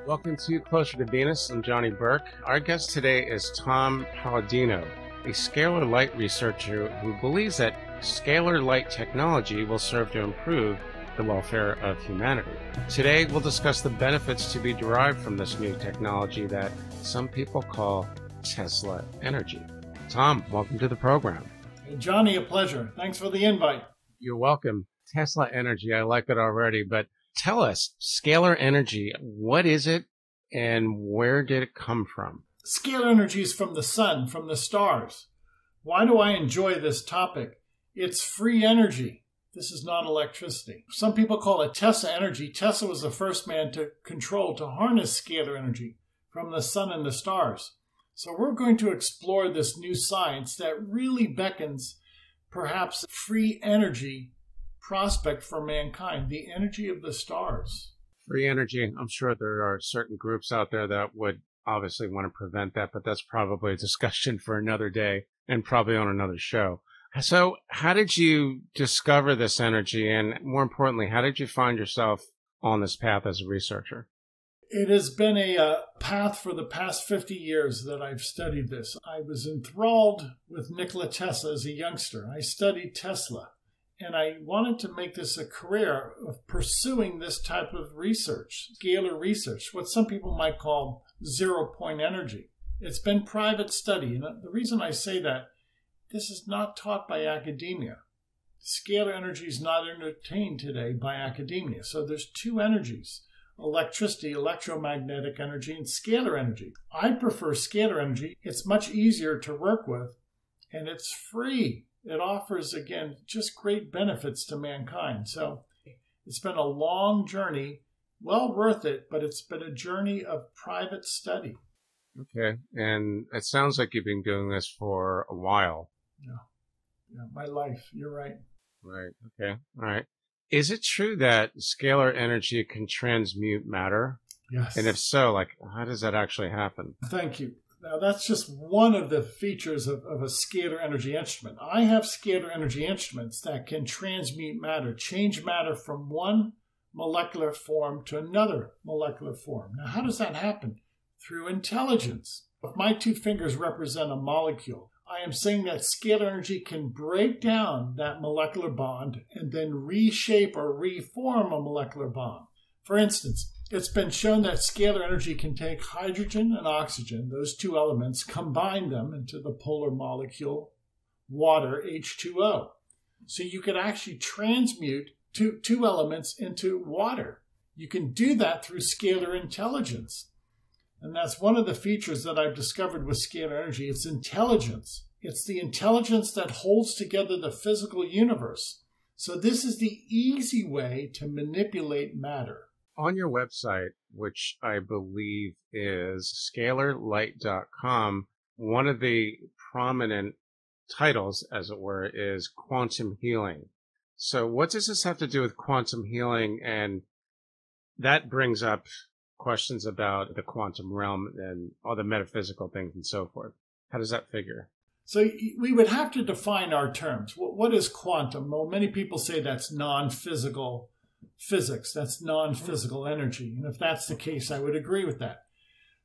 Welcome to Closer to Venus. I'm Johnny Burke. Our guest today is Tom Paladino, a scalar light researcher who believes that scalar light technology will serve to improve the welfare of humanity. Today, we'll discuss the benefits to be derived from this new technology that some people call Tesla energy. Tom, welcome to the program. Hey, Johnny, a pleasure. Thanks for the invite. You're welcome. Tesla energy, I like it already, but tell us, scalar energy, what is it and where did it come from? Scalar energy is from the sun, from the stars. Why do I enjoy this topic? It's free energy. This is not electricity. Some people call it Tesla energy. Tesla was the first man to harness scalar energy from the sun and the stars. So we're going to explore this new science that really beckons perhaps free energy prospect for mankind, the energy of the stars. Free energy. I'm sure there are certain groups out there that would obviously want to prevent that, but that's probably a discussion for another day and probably on another show. So how did you discover this energy? And more importantly, how did you find yourself on this path as a researcher? It has been a path for the past 50 years that I've studied this. I was enthralled with Nikola Tesla as a youngster. I studied Tesla. And I wanted to make this a career of pursuing this type of research, scalar research, what some people might call zero-point energy. It's been private study. And the reason I say that, this is not taught by academia. Scalar energy is not entertained today by academia. So there's two energies, electricity, electromagnetic energy, and scalar energy. I prefer scalar energy. It's much easier to work with, and it's free. It offers, again, just great benefits to mankind. So it's been a long journey, well worth it, but it's been a journey of private study. Okay. And it sounds like you've been doing this for a while. Yeah, my life. You're right. Right. Okay. All right. Is it true that scalar energy can transmute matter? Yes. And if so, how does that actually happen? Thank you. Now, that's just one of the features of a scalar energy instrument. I have scalar energy instruments that can transmute matter, change matter from one molecular form to another molecular form. Now, how does that happen? Through intelligence. If my two fingers represent a molecule, I am saying that scalar energy can break down that molecular bond and then reshape or reform a molecular bond. For instance, it's been shown that scalar energy can take hydrogen and oxygen, those two elements, combine them into the polar molecule water, H2O. So you could actually transmute two elements into water. You can do that through scalar intelligence. And that's one of the features that I've discovered with scalar energy. It's intelligence. It's the intelligence that holds together the physical universe. So this is the easy way to manipulate matter. On your website, which I believe is scalarlight.com, one of the prominent titles, as it were, is quantum healing. So what does this have to do with quantum healing? And that brings up questions about the quantum realm and all the metaphysical things and so forth. How does that figure? So we would have to define our terms. What is quantum? Well, many people say that's non-physical physics, that's non-physical energy. And if that's the case, I would agree with that.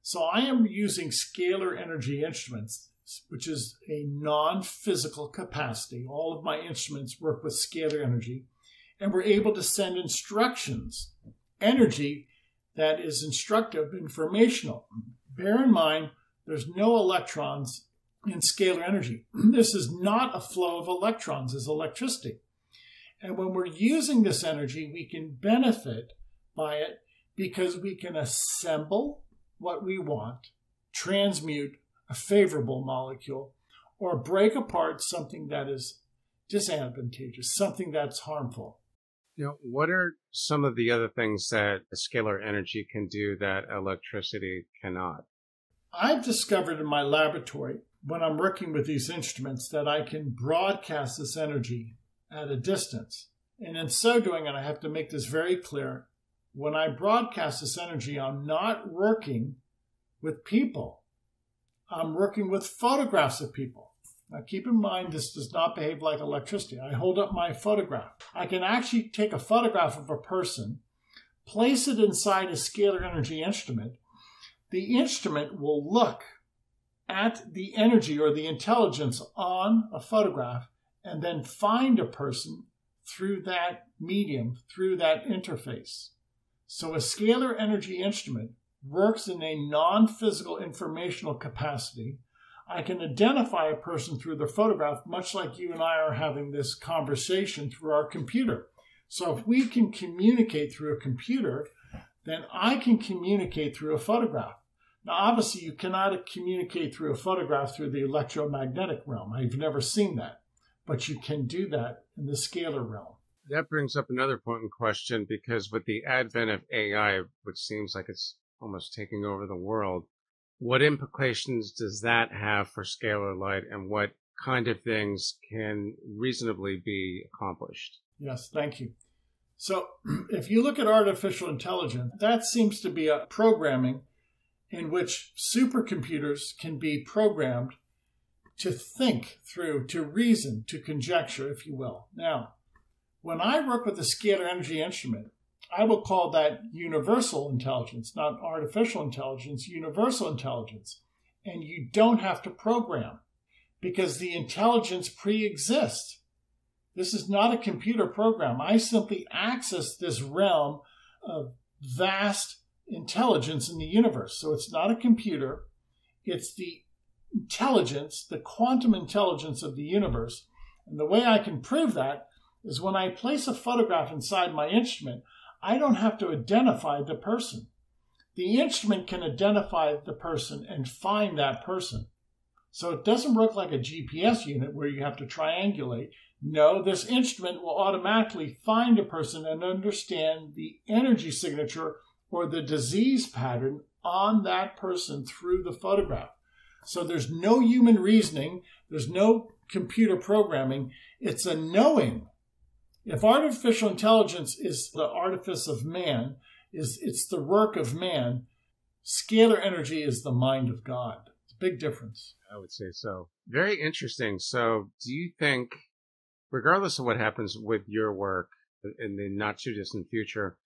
So I am using scalar energy instruments, which is a non-physical capacity. All of my instruments work with scalar energy, and we're able to send instructions, energy that is instructive, informational. Bear in mind, there's no electrons in scalar energy. This is not a flow of electrons as electricity. And when we're using this energy, we can benefit by it because we can assemble what we want, transmute a favorable molecule, or break apart something that is disadvantageous, something that's harmful. What are some of the other things that scalar energy can do that electricity cannot? I've discovered in my laboratory, when I'm working with these instruments, that I can broadcast this energy at a distance. And in so doing, and I have to make this very clear, when I broadcast this energy, I'm not working with people. I'm working with photographs of people. Now keep in mind, this does not behave like electricity. I hold up my photograph. I can actually take a photograph of a person, place it inside a scalar energy instrument, the instrument will look at the energy or the intelligence on a photograph and then find a person through that medium, through that interface. So a scalar energy instrument works in a non-physical informational capacity. I can identify a person through their photograph, much like you and I are having this conversation through our computer. So if we can communicate through a computer, then I can communicate through a photograph. Now, obviously, you cannot communicate through a photograph through the electromagnetic realm. I've never seen that, but you can do that in the scalar realm. That brings up another important question, because with the advent of AI, which seems like it's almost taking over the world, what implications does that have for scalar light, and what kind of things can reasonably be accomplished? Yes, thank you. So if you look at artificial intelligence, that seems to be a programming in which supercomputers can be programmed to think through, to reason, to conjecture, if you will. Now, when I work with a scalar energy instrument, I will call that universal intelligence, not artificial intelligence, universal intelligence. And you don't have to program because the intelligence pre-exists. This is not a computer program. I simply access this realm of vast intelligence in the universe. So it's not a computer. It's the intelligence, the quantum intelligence of the universe. And the way I can prove that is when I place a photograph inside my instrument, I don't have to identify the person. The instrument can identify the person and find that person. So it doesn't work like a GPS unit where you have to triangulate. No, this instrument will automatically find a person and understand the energy signature or the disease pattern on that person through the photograph. So there's no human reasoning. There's no computer programming. It's a knowing. If artificial intelligence is the artifice of man, it's the work of man, scalar energy is the mind of God. It's a big difference. I would say so. Very interesting. So do you think, regardless of what happens with your work in the not too distant future,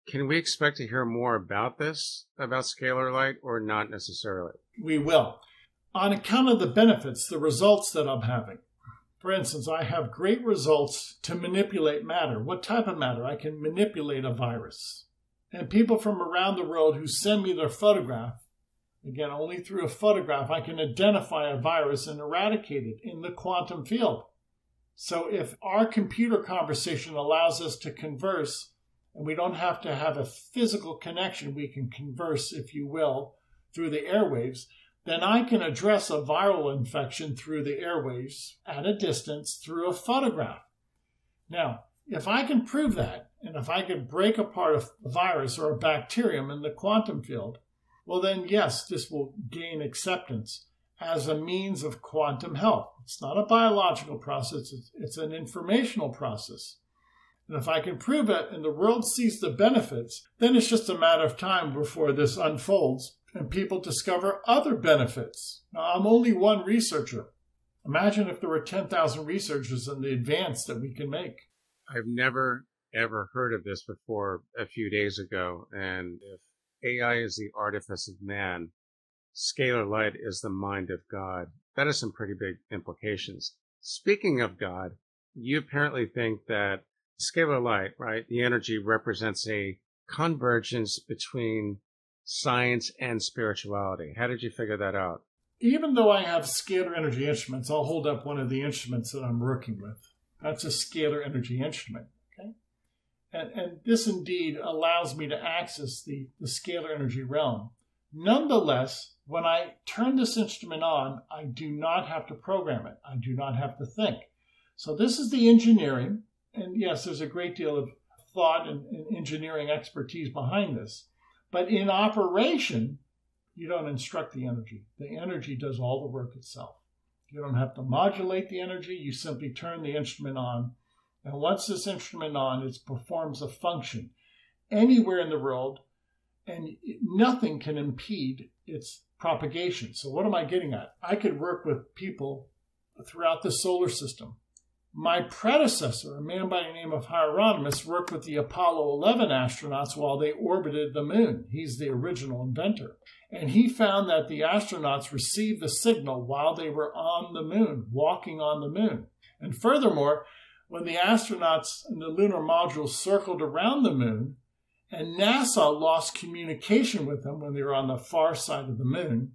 can we expect to hear more about this, about scalar light, or not necessarily? We will. On account of the benefits, the results that I'm having. For instance, I have great results to manipulate matter. What type of matter? I can manipulate a virus. And people from around the world who send me their photograph, again, only through a photograph, I can identify a virus and eradicate it in the quantum field. So if our computer conversation allows us to converse, and we don't have to have a physical connection, we can converse, if you will, through the airwaves, then I can address a viral infection through the airwaves at a distance through a photograph. Now, if I can prove that, and if I can break apart a virus or a bacterium in the quantum field, well then yes, this will gain acceptance as a means of quantum health. It's not a biological process, it's an informational process. And if I can prove it and the world sees the benefits, then it's just a matter of time before this unfolds and people discover other benefits. Now, I'm only one researcher. Imagine if there were 10,000 researchers and the advance that we can make. I've never, ever heard of this before a few days ago. And if AI is the artifice of man, scalar light is the mind of God. That has some pretty big implications. Speaking of God, you apparently think that scalar light, right, the energy represents a convergence between science and spirituality. How did you figure that out? Even though I have scalar energy instruments, I'll hold up one of the instruments that I'm working with. That's a scalar energy instrument. Okay? And this indeed allows me to access the scalar energy realm. Nonetheless, when I turn this instrument on, I do not have to program it. I do not have to think. So this is the engineering. And yes, there's a great deal of thought and engineering expertise behind this. But in operation, you don't instruct the energy. The energy does all the work itself. You don't have to modulate the energy. You simply turn the instrument on. And once this instrument on, it performs a function anywhere in the world, and nothing can impede its propagation. So what am I getting at? I could work with people throughout the solar system. My predecessor, a man by the name of Hieronymus, worked with the Apollo 11 astronauts while they orbited the moon. He's the original inventor. And he found that the astronauts received the signal while they were on the moon, walking on the moon. And furthermore, when the astronauts in the lunar module circled around the moon, and NASA lost communication with them when they were on the far side of the moon,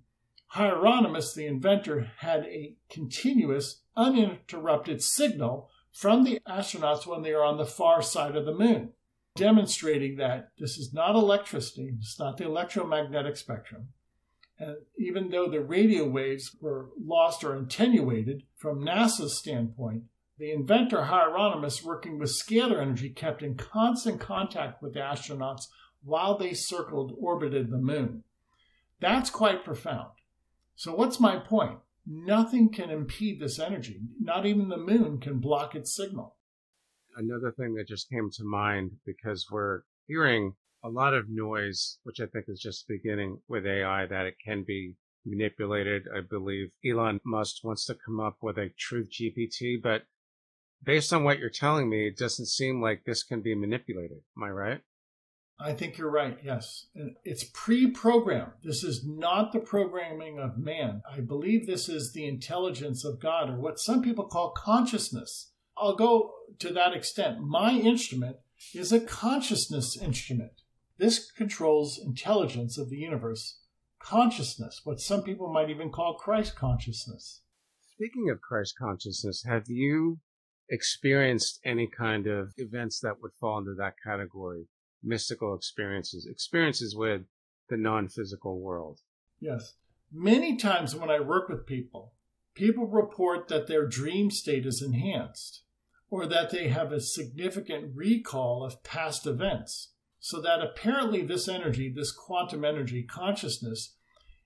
Hieronymus, the inventor, had a continuous, uninterrupted signal from the astronauts when they are on the far side of the moon, demonstrating that this is not electricity, it's not the electromagnetic spectrum. And even though the radio waves were lost or attenuated from NASA's standpoint, the inventor Hieronymus, working with scalar energy, kept in constant contact with the astronauts while they orbited the moon. That's quite profound. So what's my point? Nothing can impede this energy. Not even the moon can block its signal. Another thing that just came to mind, because we're hearing a lot of noise, which I think is just beginning with AI, that it can be manipulated. I believe Elon Musk wants to come up with a truth GPT, but based on what you're telling me, it doesn't seem like this can be manipulated. Am I right? I think you're right, yes. It's pre-programmed. This is not the programming of man. I believe this is the intelligence of God, or what some people call consciousness. I'll go to that extent. My instrument is a consciousness instrument. This controls intelligence of the universe, consciousness, what some people might even call Christ consciousness. Speaking of Christ consciousness, have you experienced any kind of events that would fall into that category? Mystical experiences with the non-physical world? Yes. Many times when I work with people report that their dream state is enhanced, or that they have a significant recall of past events, so that apparently this energy, this quantum energy consciousness,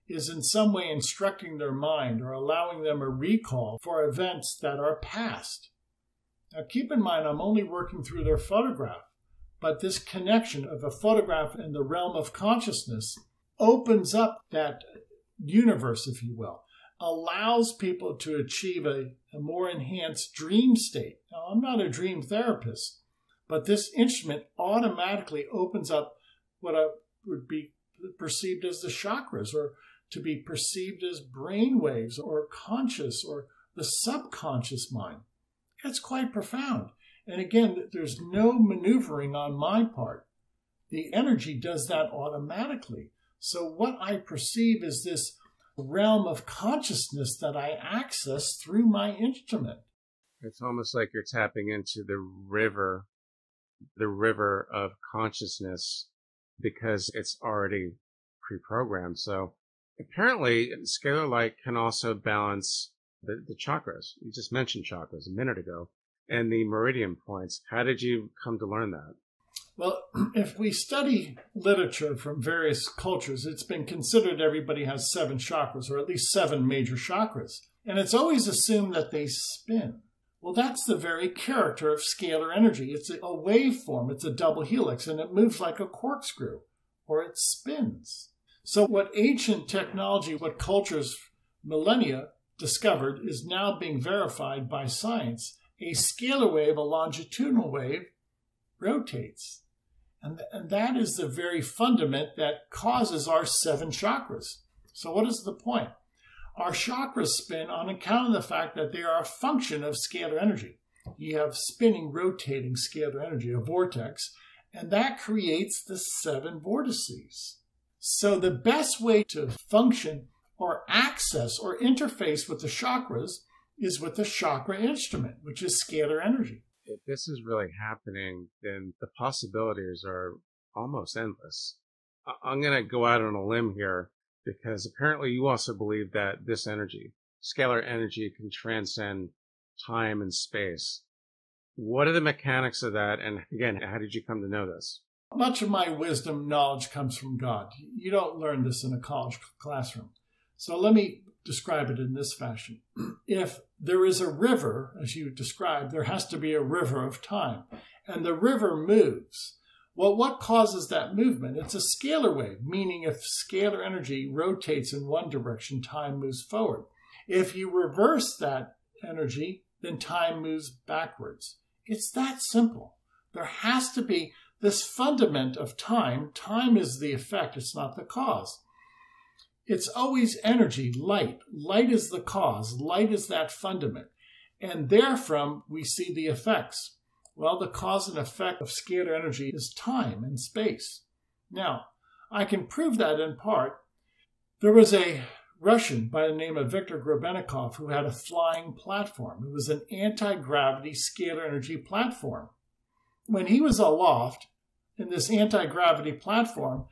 is in some way instructing their mind or allowing them a recall for events that are past. Now keep in mind, I'm only working through their photograph. But this connection of a photograph in the realm of consciousness opens up that universe, if you will, allows people to achieve a more enhanced dream state. Now, I'm not a dream therapist, but this instrument automatically opens up what would be perceived as the chakras, or to be perceived as brain waves, or conscious, or the subconscious mind. That's quite profound. And again, there's no maneuvering on my part. The energy does that automatically. So what I perceive is this realm of consciousness that I access through my instrument. It's almost like you're tapping into the river of consciousness, because it's already pre-programmed. So apparently, scalar light can also balance the chakras. You just mentioned chakras a minute ago. And the meridian points. How did you come to learn that? Well, if we study literature from various cultures, it's been considered everybody has 7 chakras, or at least 7 major chakras. And it's always assumed that they spin. Well, that's the very character of scalar energy. It's a waveform. It's a double helix, and it moves like a corkscrew, or it spins. So what ancient technology, what cultures millennia discovered, is now being verified by science. A scalar wave, a longitudinal wave, rotates. And that is the very fundament that causes our 7 chakras. So what is the point? Our chakras spin on account of the fact that they are a function of scalar energy. You have spinning, rotating scalar energy, a vortex, and that creates the 7 vortices. So the best way to function or access or interface with the chakras is with the chakra instrument, which is scalar energy. If this is really happening, then the possibilities are almost endless. I'm going to go out on a limb here, because apparently you also believe that this energy, scalar energy, can transcend time and space. What are the mechanics of that? And again, how did you come to know this? Much of my wisdom, knowledge comes from God. You don't learn this in a college classroom. So let me describe it in this fashion. If there is a river, as you described, there has to be a river of time, and the river moves. Well, what causes that movement? It's a scalar wave, meaning if scalar energy rotates in one direction, time moves forward. If you reverse that energy, then time moves backwards. It's that simple. There has to be this fundament of time. Time is the effect, it's not the cause. It's always energy, light. Light is the cause. Light is that fundament. And therefrom, we see the effects. Well, the cause and effect of scalar energy is time and space. Now, I can prove that in part. There was a Russian by the name of Viktor Grebennikov who had a flying platform. It was an anti-gravity scalar energy platform. When he was aloft in this anti-gravity platform,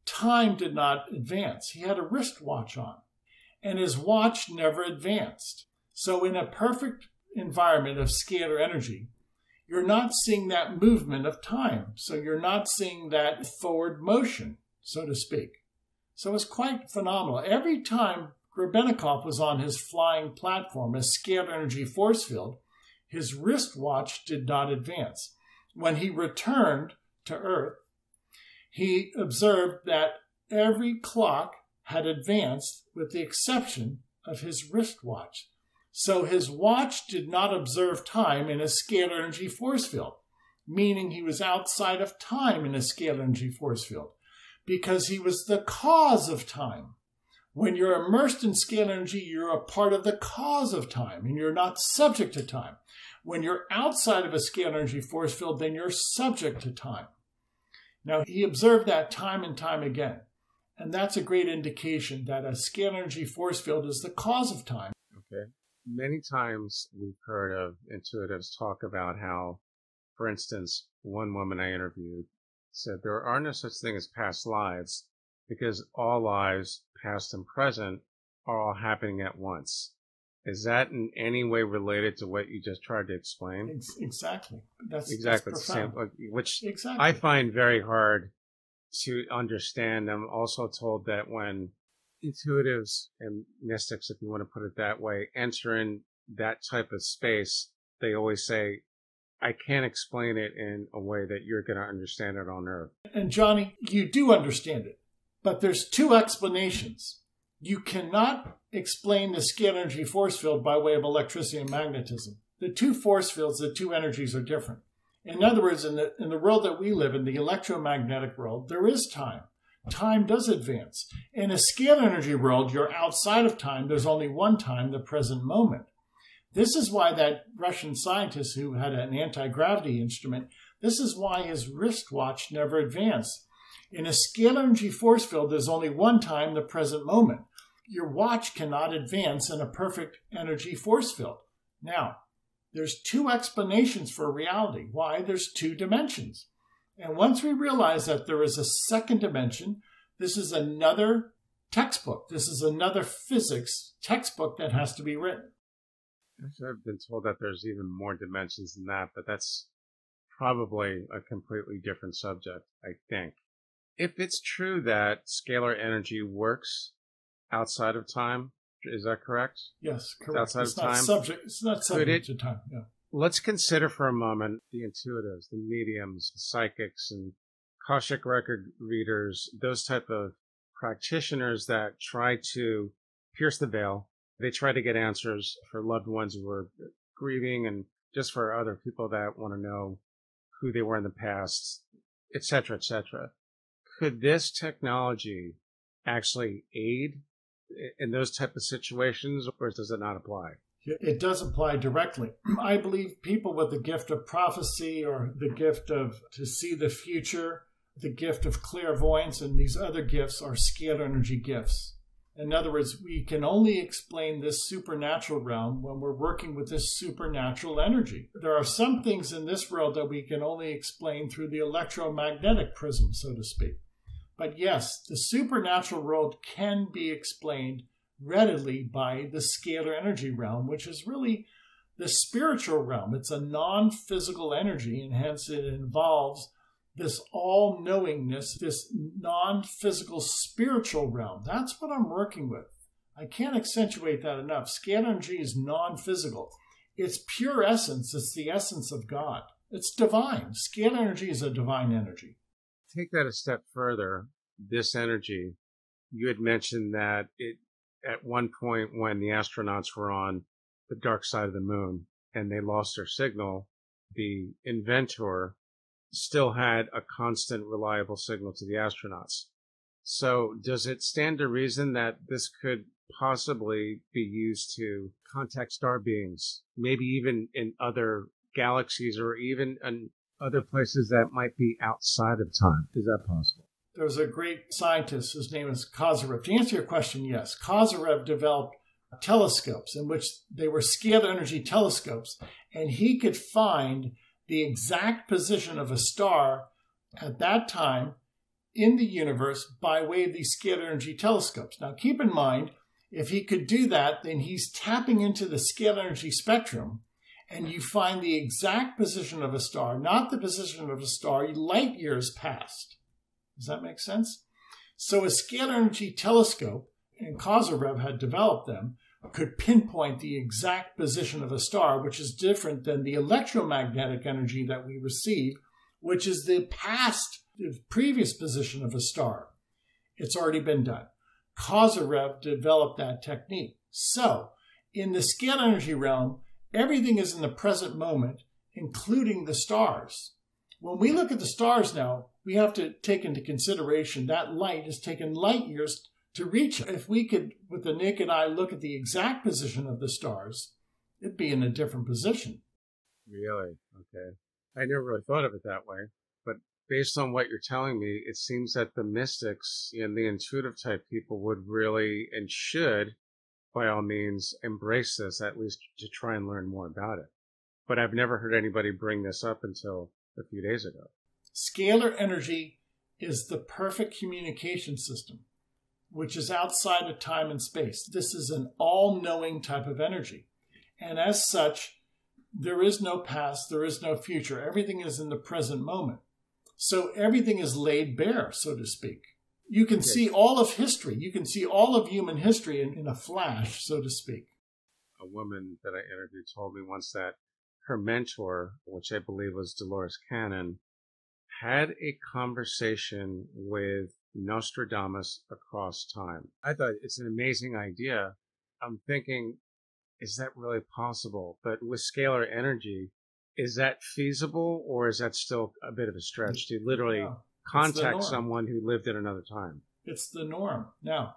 time did not advance. He had a wristwatch on, and his watch never advanced. So in a perfect environment of scalar energy, you're not seeing that movement of time. So you're not seeing that forward motion, so to speak. So it's quite phenomenal. Every time Grebennikov was on his flying platform, a scalar energy force field, his wristwatch did not advance. When he returned to Earth, he observed that every clock had advanced with the exception of his wristwatch. So his watch did not observe time in a scalar energy force field, meaning he was outside of time in a scalar energy force field, because he was the cause of time. When you're immersed in scalar energy, you're a part of the cause of time, and you're not subject to time. When you're outside of a scalar energy force field, then you're subject to time. Now, he observed that time and time again, and that's a great indication that a scalar energy force field is the cause of time. Okay. Many times we've heard of intuitives talk about how, for instance, one woman I interviewed said there are no such thing as past lives because all lives, past and present, are all happening at once. Is that in any way related to what you just tried to explain? Exactly. That's exactly that's the same, which exactly. I find very hard to understand. I'm also told that when intuitives and mystics, if you want to put it that way, enter in that type of space, they always say, I can't explain it in a way that you're going to understand it on Earth. And Johnny, you do understand it, but there's two explanations. You cannot explain the scalar energy force field by way of electricity and magnetism. The two force fields, the two energies are different. In other words, in the world that we live in, the electromagnetic world, there is time. Time does advance. In a scalar energy world, you're outside of time. There's only one time, the present moment. This is why that Russian scientist who had an anti-gravity instrument, this is why his wristwatch never advanced. In a scalar energy force field, there's only one time, the present moment. Your watch cannot advance in a perfect energy force field. Now, there's two explanations for reality. Why? There's two dimensions. And once we realize that there is a second dimension, this is another textbook. This is another physics textbook that has to be written. I've been told that there's even more dimensions than that, but that's probably a completely different subject, I think. If it's true that scalar energy works outside of time, is that correct? Yes, correct. It's not subject to time. Yeah. Let's consider for a moment the intuitives, the mediums, the psychics, and Akashic record readers, those type of practitioners that try to pierce the veil. They try to get answers for loved ones who are grieving and just for other people that want to know who they were in the past, etc., etc. Could this technology actually aid in those type of situations, or does it not apply? It does apply directly. I believe people with the gift of prophecy or the gift of to see the future, the gift of clairvoyance, and these other gifts are scalar energy gifts. In other words, we can only explain this supernatural realm when we're working with this supernatural energy. There are some things in this world that we can only explain through the electromagnetic prism, so to speak. But yes, the supernatural world can be explained readily by the scalar energy realm, which is really the spiritual realm. It's a non-physical energy, and hence it involves this all-knowingness, this non-physical spiritual realm. That's what I'm working with. I can't accentuate that enough. Scalar energy is non-physical. It's pure essence. It's the essence of God. It's divine. Scalar energy is a divine energy. Take that a step further. This energy, you had mentioned that it, at one point when the astronauts were on the dark side of the moon, and they lost their signal, the inventor still had a constant, reliable signal to the astronauts. So does it stand to reason that this could possibly be used to contact star beings, maybe even in other galaxies or even in other places that might be outside of time? Is that possible? There's a great scientist, his name is Kozyrev. To answer your question, yes. Kozyrev developed telescopes in which they were scalar energy telescopes, and he could find the exact position of a star at that time in the universe by way of these scalar energy telescopes. Now, keep in mind, if he could do that, then he's tapping into the scalar energy spectrum, and you find the exact position of a star, not the position of a star light years past. Does that make sense? So a scalar energy telescope, and Kozyrev had developed them, could pinpoint the exact position of a star, which is different than the electromagnetic energy that we receive, which is the previous position of a star. It's already been done. Kozyrev developed that technique. So, in the scalar energy realm, everything is in the present moment, including the stars. When we look at the stars now, we have to take into consideration that light has taken light years to reach it. If we could, with the naked eye, look at the exact position of the stars, it'd be in a different position. Really? Okay. I never really thought of it that way. But based on what you're telling me, it seems that the mystics and the intuitive type people would really and should, by all means, embrace this, at least to try and learn more about it. But I've never heard anybody bring this up until a few days ago. Scalar energy is the perfect communication system, which is outside of time and space. This is an all-knowing type of energy. And as such, there is no past, there is no future. Everything is in the present moment. So everything is laid bare, so to speak. You can see all of history. You can see all of human history in a flash, so to speak. A woman that I interviewed told me once that her mentor, which I believe was Dolores Cannon, had a conversation with Nostradamus across time. I thought it's an amazing idea. I'm thinking, is that really possible? But with scalar energy, is that feasible, or is that still a bit of a stretch to literally contact someone who lived in another time? It's the norm. Now,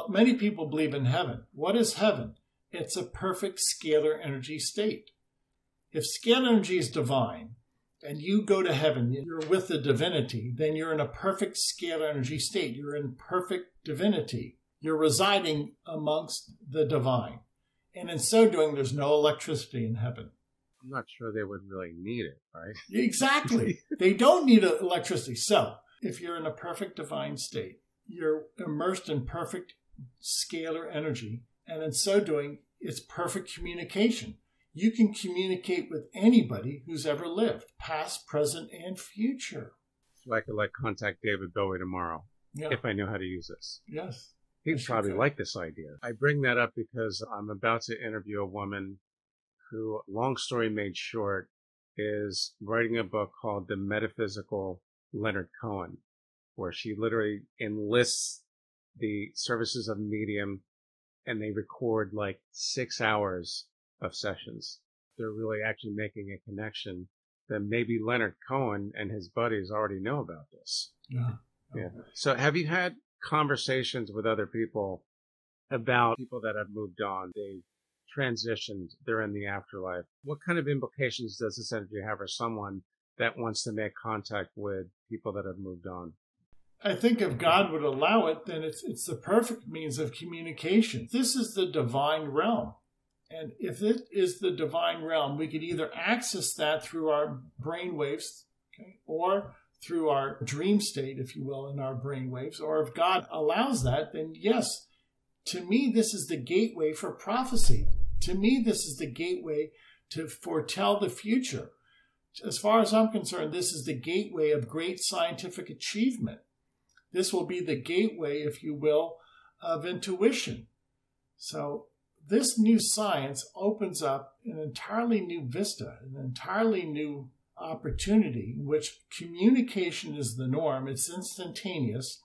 many people believe in heaven. What is heaven? It's a perfect scalar energy state. If scalar energy is divine, and you go to heaven, you're with the divinity, then you're in a perfect scalar energy state. You're in perfect divinity. You're residing amongst the divine. And in so doing, there's no electricity in heaven. I'm not sure they would really need it, right? Exactly. They don't need electricity. So if you're in a perfect divine state, you're immersed in perfect scalar energy. And in so doing, it's perfect communication. You can communicate with anybody who's ever lived, past, present, and future. So I could contact David Bowie tomorrow if I knew how to use this. Yes. He'd probably like this idea. I bring that up because I'm about to interview a woman who, long story made short, is writing a book called The Metaphysical Leonard Cohen, where she literally enlists the services of a medium and they record 6 hours of sessions. They're really actually making a connection that maybe Leonard Cohen and his buddies already know about this. Yeah. So have you had conversations with other people about people that have moved on? They transitioned, they're in the afterlife. What kind of implications does this energy have for someone that wants to make contact with people that have moved on? I think if God would allow it, then it's the perfect means of communication. This is the divine realm. And if it is the divine realm, we could either access that through our brain waves, or through our dream state, if you will, in our brain waves. Or if God allows that, then yes, to me, this is the gateway for prophecy. To me, this is the gateway to foretell the future. As far as I'm concerned, this is the gateway of great scientific achievement. This will be the gateway, if you will, of intuition. So this new science opens up an entirely new vista, an entirely new opportunity in which communication is the norm. It's instantaneous,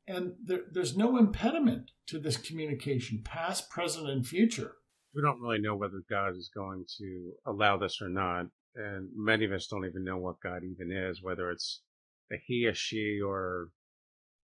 and there's no impediment to this communication, past, present, and future. We don't really know whether God is going to allow this or not. And many of us don't even know what God even is, whether it's a he, a she, or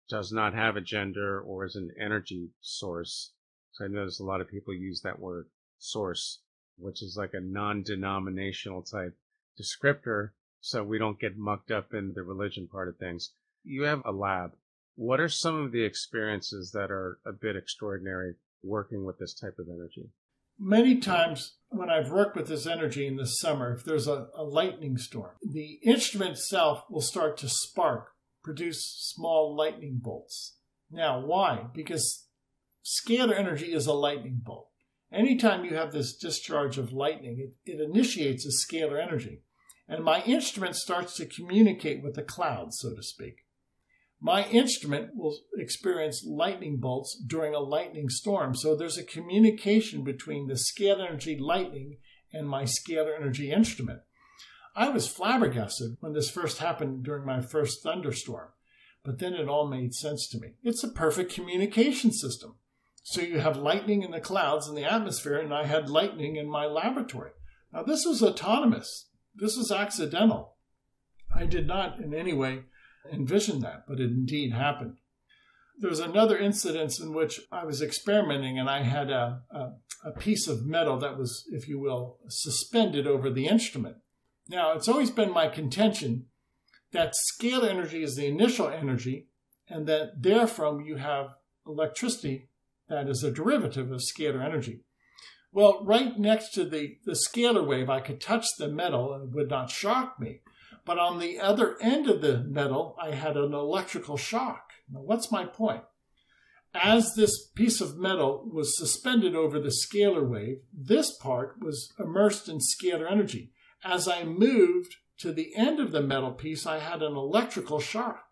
does not have a gender, or is an energy source. So I notice a lot of people use that word source, which is like a non-denominational type descriptor, so we don't get mucked up in the religion part of things. You have a lab. What are some of the experiences that are a bit extraordinary working with this type of energy? Many times when I've worked with this energy in the summer, if there's a lightning storm, the instrument itself will start to spark, produce small lightning bolts. Now, why? Because scalar energy is a lightning bolt. Anytime you have this discharge of lightning, it initiates a scalar energy. And my instrument starts to communicate with the clouds, so to speak. My instrument will experience lightning bolts during a lightning storm. So there's a communication between the scalar energy lightning and my scalar energy instrument. I was flabbergasted when this first happened during my first thunderstorm, but then it all made sense to me. It's a perfect communication system. So you have lightning in the clouds in the atmosphere, and I had lightning in my laboratory. Now, this was autonomous. This was accidental. I did not in any way envision that, but it indeed happened. There was another incident in which I was experimenting, and I had a piece of metal that was, if you will, suspended over the instrument. Now, it's always been my contention that scalar energy is the initial energy, and that therefrom you have electricity that is a derivative of scalar energy. Well, right next to the scalar wave, I could touch the metal and it would not shock me. But on the other end of the metal, I had an electrical shock. Now, what's my point? As this piece of metal was suspended over the scalar wave, this part was immersed in scalar energy. As I moved to the end of the metal piece, I had an electrical shock.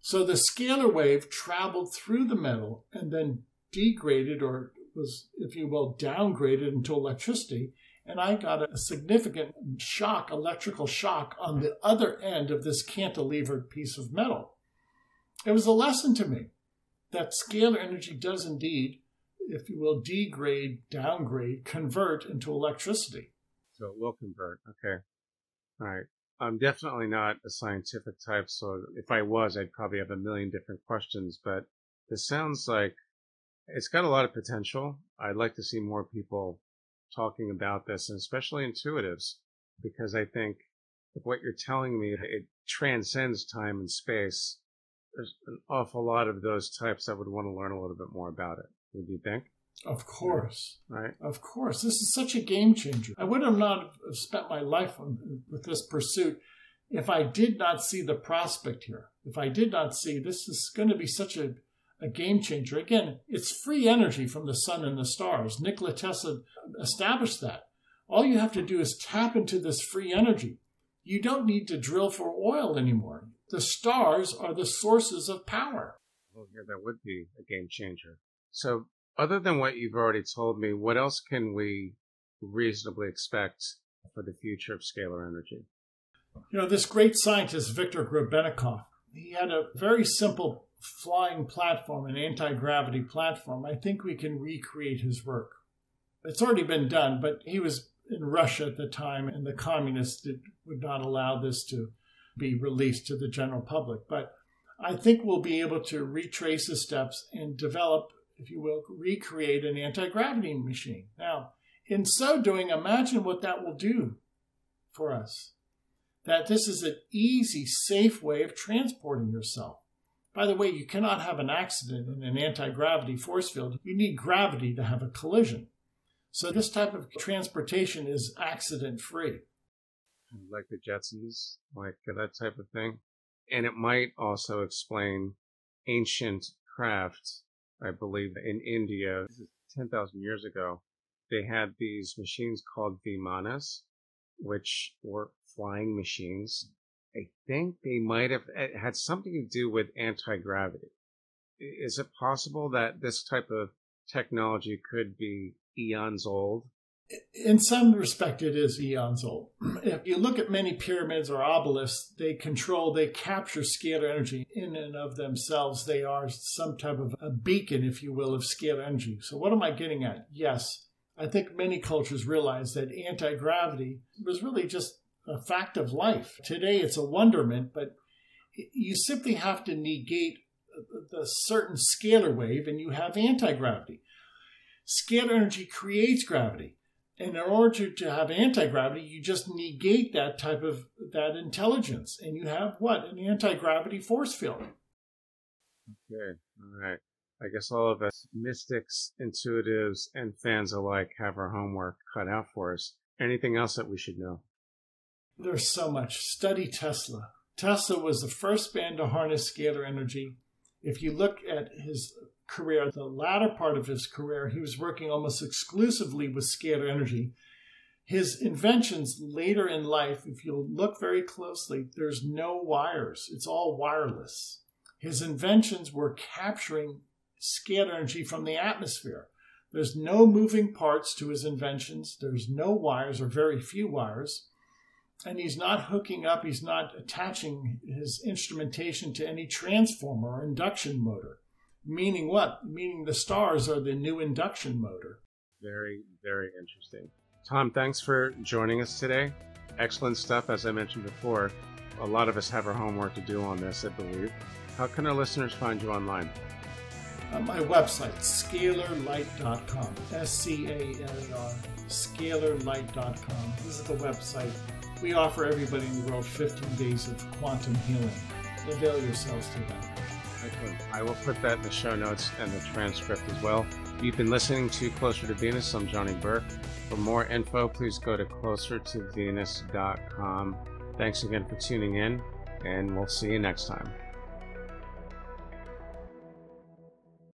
So the scalar wave traveled through the metal and then degraded, or was, if you will, downgraded into electricity. And I got a significant shock, electrical shock, on the other end of this cantilevered piece of metal. It was a lesson to me that scalar energy does indeed, if you will, degrade, downgrade, convert into electricity. So it will convert. Okay. All right. I'm definitely not a scientific type, so if I was, I'd probably have a million different questions, but this sounds like it's got a lot of potential. I'd like to see more people talking about this, and especially intuitives, because I think if what you're telling me, it transcends time and space. There's an awful lot of those types that would want to learn a little bit more about it. Would you think? Of course. Right. Of course. This is such a game changer. I would have not spent my life with this pursuit if I did not see the prospect here. If I did not see this is going to be such a game changer. Again, it's free energy from the sun and the stars. Nikola Tesla established that. All you have to do is tap into this free energy. You don't need to drill for oil anymore. The stars are the sources of power. Well, yeah, that would be a game changer. So other than what you've already told me, what else can we reasonably expect for the future of scalar energy? You know, this great scientist, Viktor Grebennikov, he had a very simple flying platform, an anti-gravity platform. I think we can recreate his work. It's already been done, but he was in Russia at the time, and the communists would not allow this to be released to the general public. But I think we'll be able to retrace the steps and develop, if you will, recreate an anti-gravity machine. Now, in so doing, imagine what that will do for us. That this is an easy, safe way of transporting yourself. By the way, you cannot have an accident in an anti-gravity force field. You need gravity to have a collision. So this type of transportation is accident-free. Like the Jetsons, like that type of thing. And it might also explain ancient craft. I believe in India, this is 10,000 years ago, they had these machines called vimanas, which were flying machines. I think they might have had something to do with anti-gravity. Is it possible that this type of technology could be eons old? In some respect, it is eons old. If you look at many pyramids or obelisks, they capture scalar energy in and of themselves. They are some type of a beacon, if you will, of scalar energy. So what am I getting at? Yes, I think many cultures realized that anti-gravity was really just a fact of life. Today it's a wonderment, but you simply have to negate a certain scalar wave and you have anti-gravity. Scalar energy creates gravity. And in order to have anti-gravity, you just negate that intelligence. And you have what? An anti-gravity force field. Okay, all right. I guess all of us mystics, intuitives, and fans alike have our homework cut out for us. Anything else that we should know? There's so much. Study Tesla. Tesla was the first man to harness scalar energy. If you look at his career, the latter part of his career, he was working almost exclusively with scalar energy. His inventions later in life, if you look very closely, there's no wires. It's all wireless. His inventions were capturing scalar energy from the atmosphere. There's no moving parts to his inventions. There's no wires or very few wires. And he's not hooking up, he's not attaching his instrumentation to any transformer or induction motor. Meaning what? Meaning the stars are the new induction motor. Very, very interesting. Tom, thanks for joining us today. Excellent stuff, as I mentioned before. A lot of us have our homework to do on this, I believe. How can our listeners find you online? My website, scalarlight.com, SCALAR, scalarlight.com. This is the website. We offer everybody in the world 15 days of quantum healing. Avail yourselves to that. Excellent. I will put that in the show notes and the transcript as well. You've been listening to Closer to Venus. I'm Johnny Burke. For more info, please go to closertovenus.com. Thanks again for tuning in, and we'll see you next time.